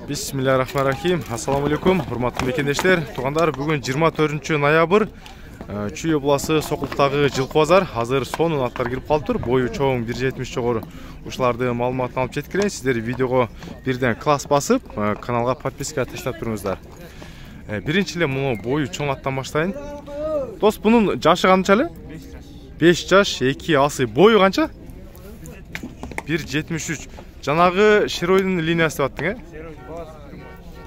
Bismillahirrahmanirrahim. Assalamu alaikum. Hurmatlı mekendештер. Туғандар, бүгін 24 ноябрь. Чүй обласы Соқылықтағы жылқы базар. Hazır сонун аттар келіп қалып тұр. Бойы чоң 1.70 жоғары. Ушыларды маалыматын алып жеткірейін. Сіздер видеоға бірден класс басып, каналға подписка таштап тұрыңыздар. Біріншіле мұны бойы чоң аттан баштайын. Дос, бұның жашы қаншалы? 5 жаш, 2 асы. Бойы қанша? 1.73. Жанағы Шеройдың линиясы баттың,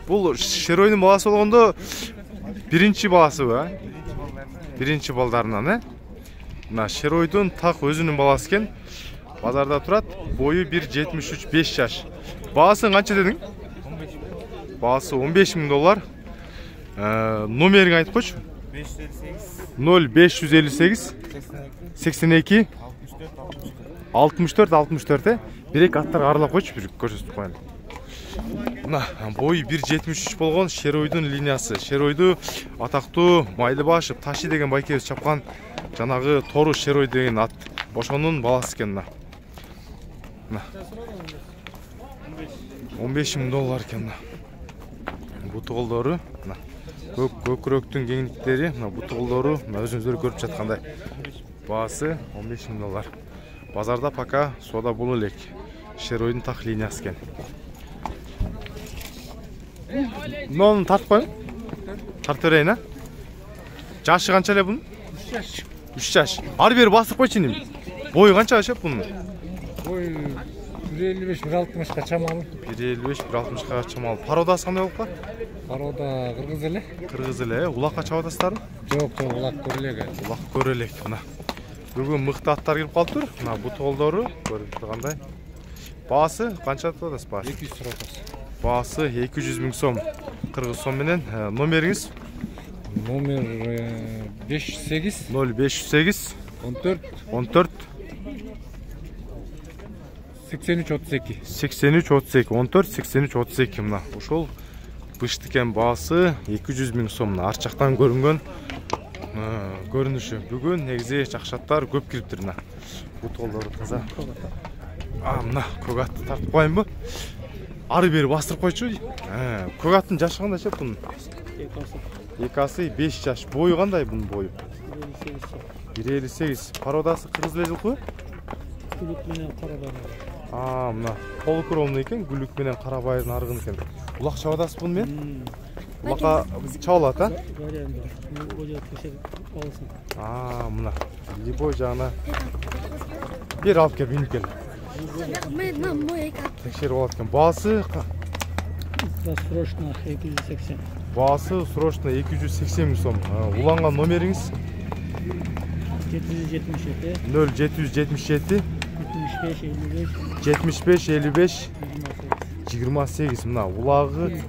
Бұл Шеройдың баласы болғанда бірінші баласы ба? Бірінші балдарынан, Мына Шеройдың тақ өзінің баласы кен. Базарда тұрады. Бойы 1.73, 5 жаш. Бағасы қанша дедің? Бағасы $15.000. Номерін айтып қойшы? 0558 82 64. Бірек аттар аралап қойшы, бірек көрсетіп қойын. Бойы 1.73 болған Шеройдың линиясы. Шеройды атақты Майлыбашев Ташы деген байкебіз чапқан жанағы Тору Шерой деген ат. Бошонның баласы кен. $15.000 кен. Бұтығылдары, көкіректің кеңдіктері, бұтығылдары өзіңіздер көріп жатқандай. Бағасы $15.000. Базарда пока сода бұл елек. Шеройдың тақ линиясы кен. Мұны тартып қойым? Тартып өрейін, Жашы қанша әле бұның? 3 жаш. Ары бері басып қойшы нем? Бойы қанша ашып бұның? Бойы 1.55-1.60-қа чамалы. 1.55-1.60-қа чамалы. Пародасы қандай болып қа? Парода қырғыз елі. Қырғыз елі, ұлаққа чабадастары? Жоқ, ұлақ көрелек. Ұлақ көрелек. Бүгін мықты аттар келіп қалып тұр. Бұты қолдары көріп тұрғандай. Бағасы қанша атадас бағасы? 200 сұратасы. Бағасы 200.000 сом. Қырғыз сомменен. Номеріңіз? Номер 508 0508 14 83-32 83-32 14 83-32 мына ошол быштыкен баасы 200.000 сом. Арчактан көрүнгөн көрүнүшү. Бүгүн негизи жакшаттар көп кириптир. Бут колдору таза. Мына көк атты тартып коеюнбу? Ары бери бастырып койчу. Көк аттын жашы кандай чеп бунун? Экасы 5 жаш. Бойу кандай бунун бою? 1.58. Пародасы кыргыз эле жылкы? Гүлүк менен карабайыр. Мына полукровный экен, гүлүк менен карабайырдын аргын экен. Улак чабадасы бун мен? Улакка чабалат, Мына либой жагына бир алып кел, бинип кел. Текшерип алат экен. Баасы срочно 280. Баасы срочно 280.000 сом. Уланган номериңиз? 777 0777 75 55 28. Мына улагы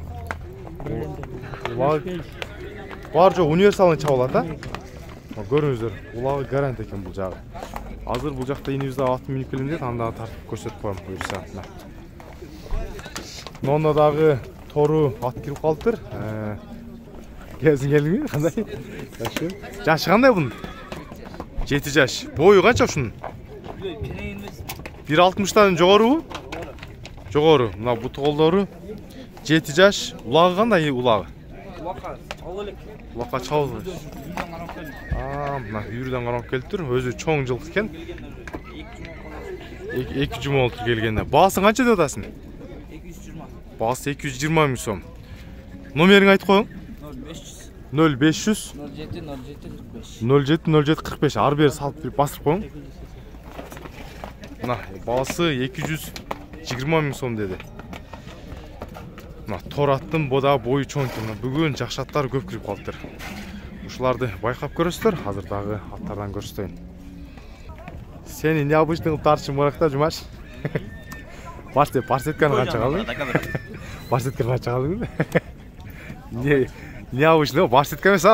бар жок универсалын чабалат, Көрүңүздөр, улагы гарант экен бул жагы. Азыр бул жакта инибизде атын минип келем дейт, анда тартып көрсөтүп коем буюрса. Нонно дагы тору ат кирип калыптыр. Кезин келдиңби? Кандай? Жашы кандай бунун? 7 жаш. Бою канча ушунун? 1.60-тан жогорубу? Жогору. Мына буту колдору 7 жаш. Улагы кандай улагы? Улакка чабыл. Мына үйрүдөн карап келиптир. Өзү чоң жылкы экен. 2 жума болуп келгенде. Баасы канча деп атасың? 220. Баасы 220.000 сом. Номериңи айтып коюң? 0500 07 45. Ары бери салып басып коюң. Мына баасы 220.000 сом деди. Мына тор аттын бода бою чоң экен. Бүгүн жакшаттар көп кирип калыптыр. Ушуларды байкап көрөсүздөр. Азыр дагы аттардан көрсөтөйүн. Сени необычный кылып тартышың баракта, Жумаш. Барсетканы канча калдың? Барсетканы канча калдың? Необычный, барсетка эмес,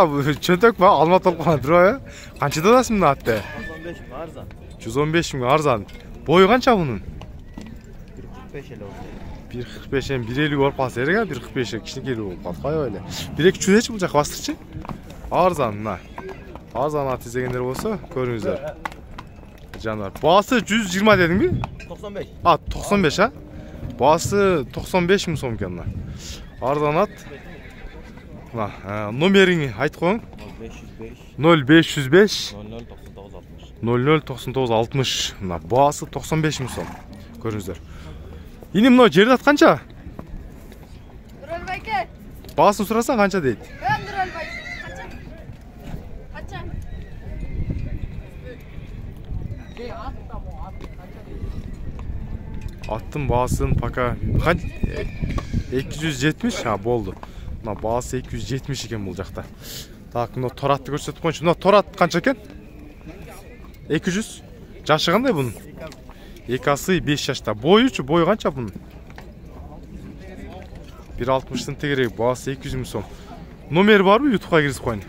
чөнтөк ба, алмат болуп калган турбайбы? Канча дадасың мына атты? 115.000 арзан. Бою канча бунун? 1.45 1.50 болуп калса керек, 1.45 кичинекей болуп калды. Кай эле. 1.2 бул жак бастырчы? Арзан мына. Арзан ат изегендер болсо, көрүңүздөр. Жандар. Баасы 120 дедиңби? 95. 95, Баасы 95 мың сом екен. Арзанат. Номеріңі айтып қойың. 0505 009960. Баасы 95 мың сом. Көріңіздер. Ені мынау жерді атқанша? Нұралбайке. Баасын сұрасаң қанша дейді? Нұралбай. Қанша? Аттың баасын пока 270, болды. Мына баасы 270 екен бұл жақта. Так, мына торатты көрсетіп қойыншы. Мына торат қанша екен? 200. Жашы қандай бұның? Екасы 5 жашта. Бойы қанша бұның? 1.60-тың тегерегі, баасы 200 мың сом. Номері бар бұ? Ютубқа кірісіп қойын.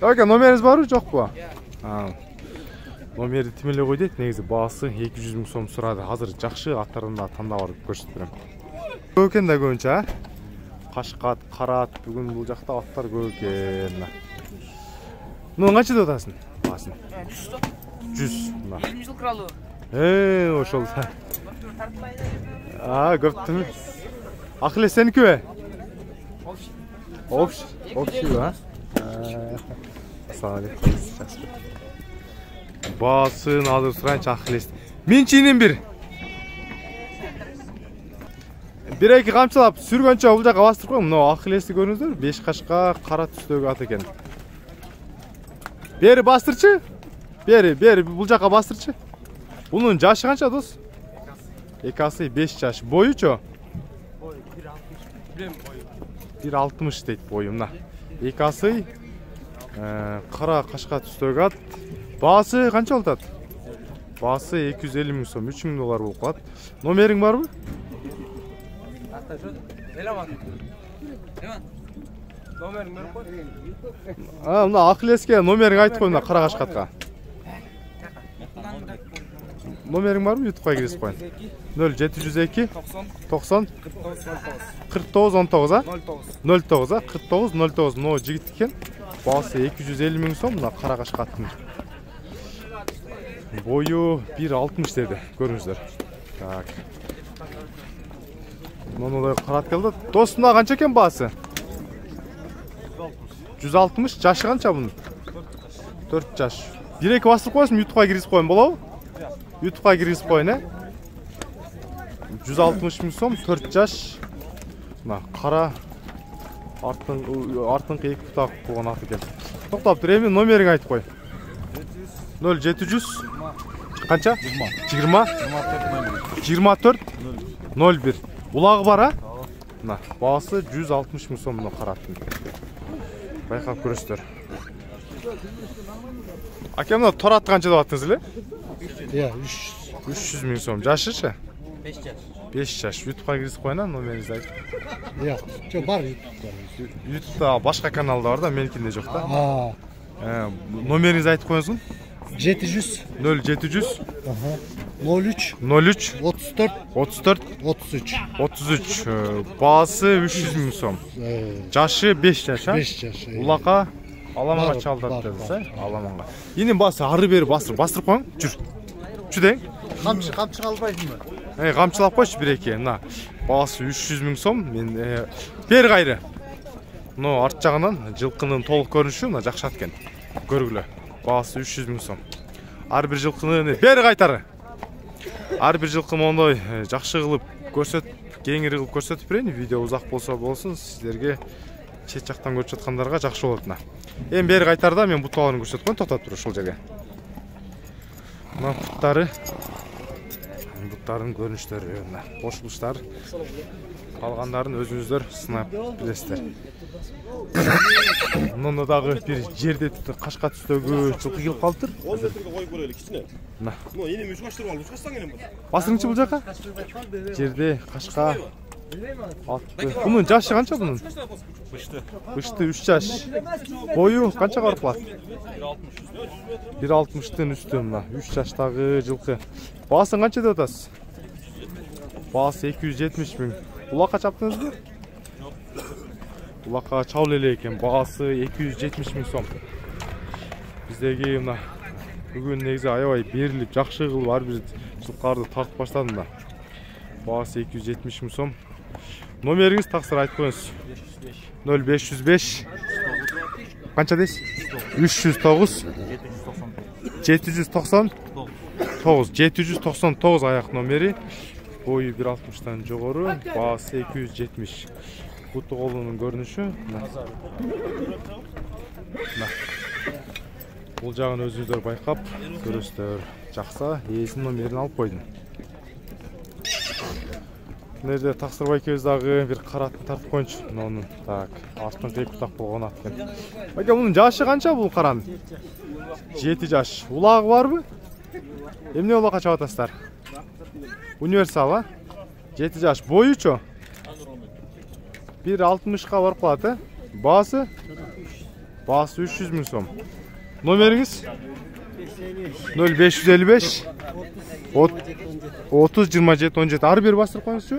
Номеріңіз бар бұ? Жоқ бұ? Номері тимеле қой дейді. Негізі баасы 200 мың сом сұрады. Қазір жақшы аттарында таңда бар көрсетіп берем. Көкен да көбінше, қашқат, қарат, бүгін бұл жақта аттар көкен. Мұның қанша да отасын? Басын. 100. 20 жыл кралы. Ошол. Көптімі. Ақылы сенікі бе? Общий, ба? Ассалаалейкум. Басын алып сұрайыншы ақылес. Мен чейінен бір. Бір-екі қамшылап сүргенше бұл жаққа бастырып қойым. Мынау ақылесті көріңіздер. 5 қашқа қара түстегі ат екен. Бері бастырчы. Бері бұл жаққа бастырчы. Бұның жашы қанша дос? Екасы 5 жаш. Бойы чо? 1.60 дейді бойы. Мына. Екасы қара қашқа түстегі ат. Басы қанша олтады? Басы 250 мың сом, 3 мың доллар болып қалады. Номерің бар бұ? Мына ақылеске номерің айтып қой, мына қара қашқатқа. Номерің бар бұ? Ютубқа кіресіп қойын. 0702 90 49 19, 09, 49 09. Мына жігіт екен. Басы 250 мың сом, мына қара қашқаттың. Бойы 1.60 деді, көріңіздер. Так. Мұны қарат келді. Достымда қанша екен басы? 160. Жашы қанша бұның? 4 жаш. Бір-екі бастырып қойсын, ютубқа кірісіп қойын болау? Ютубқа кірісіп қойын, 160 мың сом, 4 жаш. Қара артыңқы екі бұтақ болған аты екен. Тоқтап тұр, емен номерің айтып қой. 0700 қанша? 24 01. Бұлағы бар, а? Басы 160 мың сом мұны қараттың. Байқап көрістер. Аке, мұны торатты қанша да баттыңыз, ле? 300 мың сом. Жашы ше? 5 жаш. Ютубқа кірісіп қойына номеріңізді айтып? Бар Ютубта башқа каналда бар да, менікінде жоқ та. Номеріңізді айтып қойыңыз күн? 700 0700 03 34 33. Басы 300 мың сом. Жашы 5 жаш, а? 5 жаш. Улақа аламанға чалдады деді, аламанға. Енен басы ары-бері бастырып қойың? Жүр. Жүдең? Қамшы қалбайсың ба? Қамшылап қойшы бір-еке. Басы 300 мың сом. Бер қайры. Арт жағынан жылқының толық көрініші жақшат кен. Көргілі. Басы 300 мың сом. Әрбір жылқыны бері қайтары. Әрбір жылқым ондай жақшы қылып көрсетіп, кеңірі қылып көрсетіп берейін. Видео ұзақ болса болсын, сіздерге шет жақтан көріп жатқандарға жақшы болатына. Бері қайтарда мен бұтталарын көрсетіп қойын, тоқтап тұру шол жерге. Мына бұттарын көрініштері, қошылыштар. Қалғандарын өзіңіздер сынап білесіздер. Мұндағы бір жерде қашқа түстегі жылқы келіп қалып тұр. Басыңшы бұл жаққа? Жерде қашқа атты. Бұның жашы қанша бұның? Бұшты 3 жаш. Бойы қанша қарып қалады? 1.60-тың үсті мұна. 3 жаштағы жылқы. Басың қанша деп отасыз? Басы 270 мың. Улақа чаптыңыз бе? Улақа чаулеле екен. Басы 270 мың сом. Біздегі бүгін негізі аябай беріліп, жақшы қылып, әрбір Жұқарды тартып баштадым да. Бағасы 270 мың сом. Номеріңіз тақсыр айтып қойыңыз. 0505 қанша дейсіз? 309 799 аяқ номері. Бойы 1.60-тан жоғары, бағасы 270. Бұты қолының көрініші. Бұл жағын өзіңіздер байқап, көресіздер. Жақса, иесінің номерін алып қойдым. Мына тақсыр байкеміздағы бір қаратын тартып қойыншы. Оның артын қиып құтақ болған аткен. Байке, бұның жашы қанша бұл қараның? 7 жаш. Улағы бар бі? Емне олаға чабатастар? Универсал, 7 жаш. Бойы чо? 1.60-қа барып қалады. Басы? Басы 300 мың сом. Номеріңіз? 0555 30-27-17. Ары бері бастырып қойыңыз чо?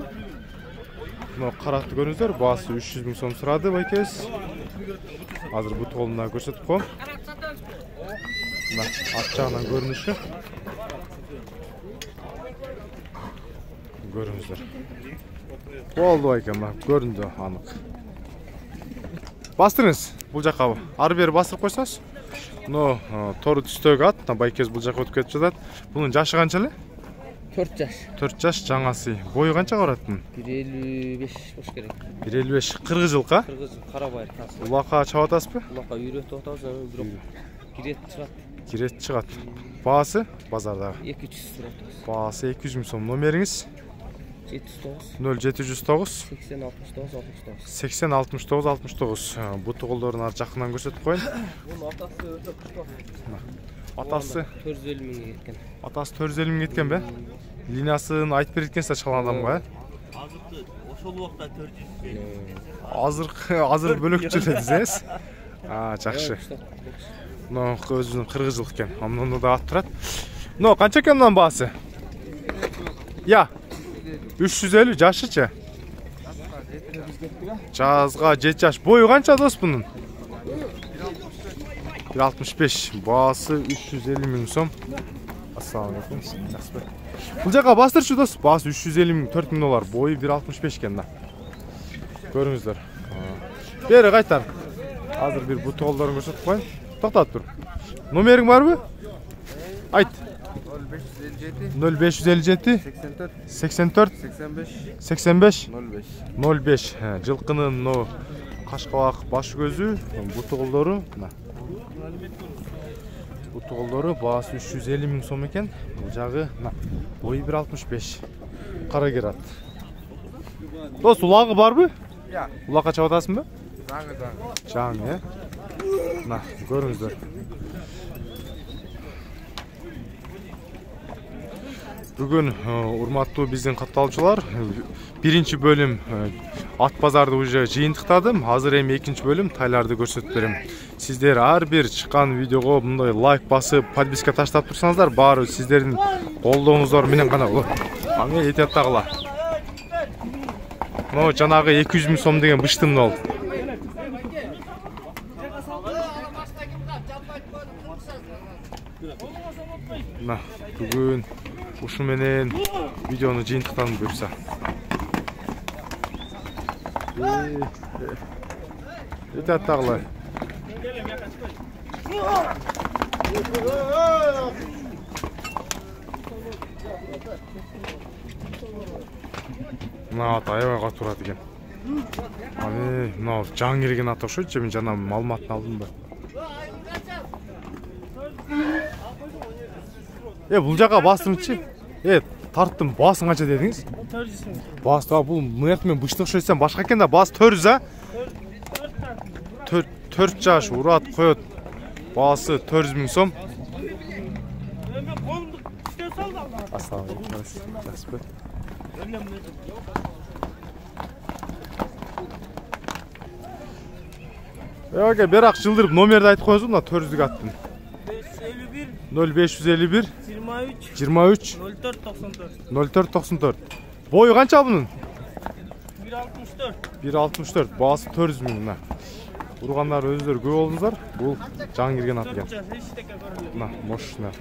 Қарақты көріңіздер. Басы 300 мың сом сұрады байкез. Азыр бұт қолына көрсетіп қойым. Ат жағынан көрініші. Көріңіздер. Болды байкем, көрінді анық. Бастырыңыз бұл жаққа. Ары бері бастырып қойсаңыз. Торы түстегі ат, байкез бұл жаққа өтіп кетіп жатады. Бұның жашы қаншалы? 4 жаш. 4 жаш жаңасы. Бойы қанша қараттың? 1.55 бош керек. 1.55. Қырғыз жылқа? Қырғыз жыл, қарабайыр. Улақа чабатас бі? Улақа үйреті отауыз, кирет шығады. Кирет шығады. Бағасы базардағы? 200 тұрады. Бағасы 200 мың сом. Номеріңіз? 0709 80-69-69. Бұты қолдарын ар жақынан көрсетіп қойын. Атасы 450 мыңға кеткен. Атасы 450 мың кеткен бе? Линиясын айтып береткен сәт шалған адамға? Ошол уақытта 400. Азыр бөлек жүрдіңіз? Жақшы. Өзінің қырғызылық екен. Амнында да ат тұрады. Қанша екен мұнан бағасы? 350 жашычы? Жазға 7 жаш. Бойы қанша дос бұның? 1.65. Бағасы 350 мың сом. Ассаламалейкум. Бұл жаққа бастыршы дос. Бағасы 350 мың, 4 мың доллар. Бойы 1.65 екен да. Көріңіздер. Бері қайтар. Азыр бір бұты қолдарын көрсетіп қойын. Тоқтат тұр. Номерің бар бі? Айт. 0557 84 85 05. Жылқының қашқалақ башы көзі, бұты қолдары. Бұты қолдары бағасы 350 мың сом екен. Бұл жағы бойы 1.65. Қара керат. Дос, улағы бар бі? Улаққа чабатасың бі? Жаңы. Көріңіздер. Бүгін урматтуу биздин катталуучулар, биринчи бөлүм ат базарды уже жыйынтыктадым. Азыр эми экинчи бөлүм тайларды көрсөтүп берем. Сиздер ар бир чыккан видеого мындай лайк басып, подписка таштап турсаңыздар, баары сиздердин колдооңуздор менен гана болот. Аны этеп тагыла. Жанагы 200 мың сом деген быштым бол. Бүгүн ушу менен видеону жыйынтыктадым буюрса. Этеп тагыла. Аябайга турат экен. Мына жаң кирген ат окшойт, мен жана маалыматын алдым да. Бул жака бастырыңызчы. Тарттым, басың канча дедиңиз? 400 мың. Бас, бул мынаяк мен быштык шойсам башка экен да, бас 400, 4 жаш урат коет. Басы 400 мың сом. Ассаламалейкум. Жақсы. Берак жылдырып номерди айтып коюңуз, мына 400 аттын. 0551 23 0494. Бою канча бунун? 1.64. Басы 400 мың мына. Ургандар өздөрү көп болдуңуздар. Бул жаң кирген ат экен. Мына мощный ат.